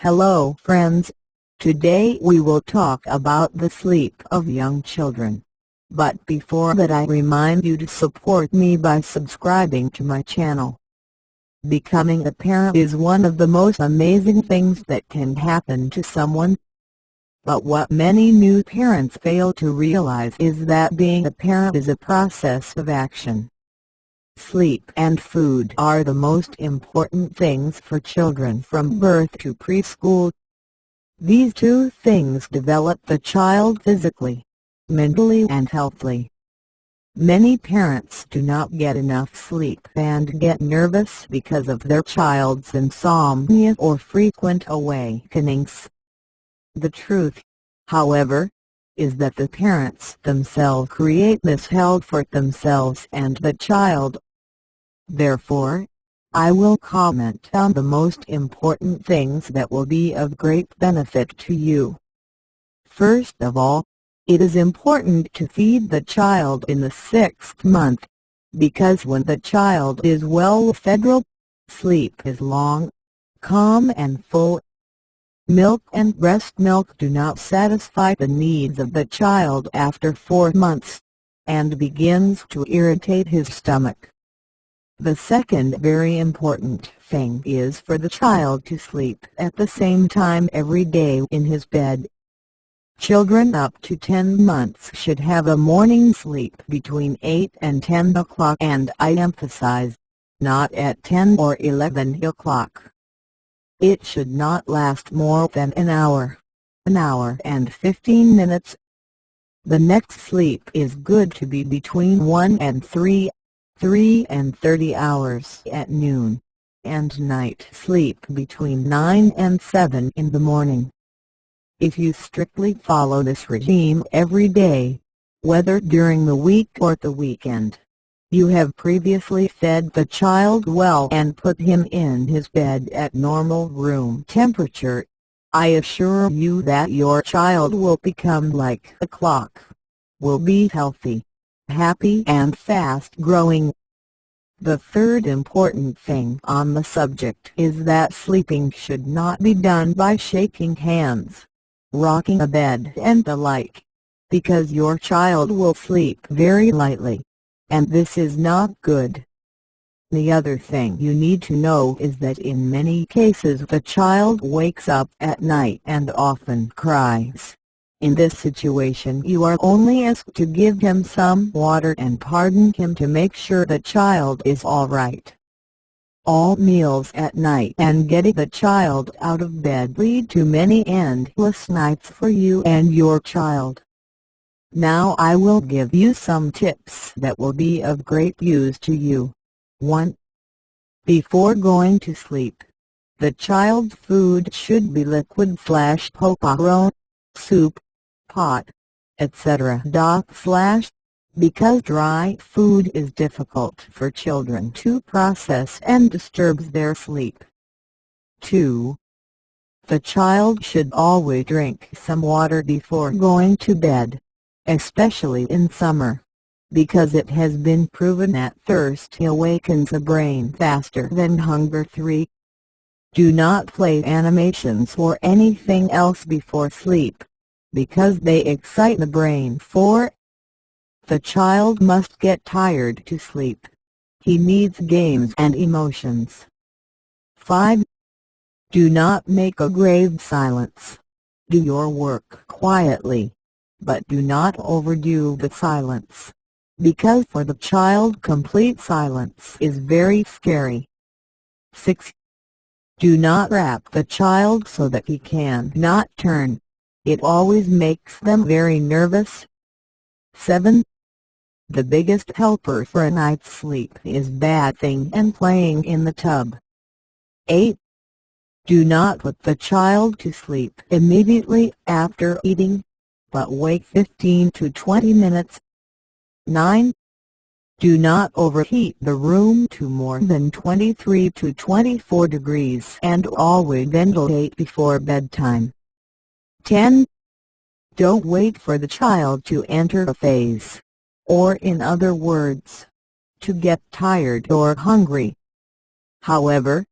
Hello friends, today we will talk about the sleep of young children. But before that, I remind you to support me by subscribing to my channel. Becoming a parent is one of the most amazing things that can happen to someone. But what many new parents fail to realize is that being a parent is a process of action. Sleep and food are the most important things for children from birth to preschool. These two things develop the child physically, mentally and healthily. Many parents do not get enough sleep and get nervous because of their child's insomnia or frequent awakenings. The truth, however, is that the parents themselves create this health for themselves and the child. Therefore, I will comment on the most important things that will be of great benefit to you. First of all, it is important to feed the child in the 6th month, because when the child is well fed, sleep is long, calm and full. Milk and breast milk do not satisfy the needs of the child after 4 months, and begins to irritate his stomach. The second very important thing is for the child to sleep at the same time every day in his bed. Children up to 10 months should have a morning sleep between 8 and 10 o'clock, and I emphasize, not at 10 or 11 o'clock. It should not last more than an hour and 15 minutes. The next sleep is good to be between 1 and 3 and 30 hours at noon, and night sleep between 9 and 7 in the morning. If you strictly follow this regime every day, whether during the week or the weekend, you have previously fed the child well and put him in his bed at normal room temperature, I assure you that your child will become like a clock, will be healthy, happy and fast-growing. The third important thing on the subject is that sleeping should not be done by shaking hands, rocking a bed and the like, because your child will sleep very lightly, and this is not good. The other thing you need to know is that in many cases the child wakes up at night and often cries. In this situation, you are only asked to give him some water and pardon him to make sure the child is all right. All meals at night and getting the child out of bed lead to many endless nights for you and your child. Now I will give you some tips that will be of great use to you. 1. Before going to sleep, the child's food should be liquid/popcorn, soup, pot, etc. Because dry food is difficult for children to process and disturbs their sleep. 2. The child should always drink some water before going to bed, especially in summer, because it has been proven that thirst awakens the brain faster than hunger. 3. Do not play animations or anything else before sleep, because they excite the brain. 4. The child must get tired to sleep. He needs games and emotions. 5. Do not make a grave silence. Do your work quietly, but do not overdo the silence, because for the child complete silence is very scary. 6. Do not wrap the child so that he can not turn. It always makes them very nervous. 7. The biggest helper for a night's sleep is bathing and playing in the tub. 8. Do not put the child to sleep immediately after eating, but wait 15 to 20 minutes. 9. Do not overheat the room to more than 23 to 24 degrees and always ventilate before bedtime. 10. Don't wait for the child to enter a phase, or in other words, to get tired or hungry. However,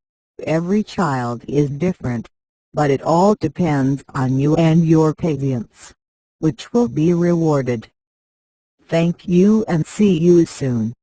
every child is different, but it all depends on you and your patience, which will be rewarded. Thank you and see you soon.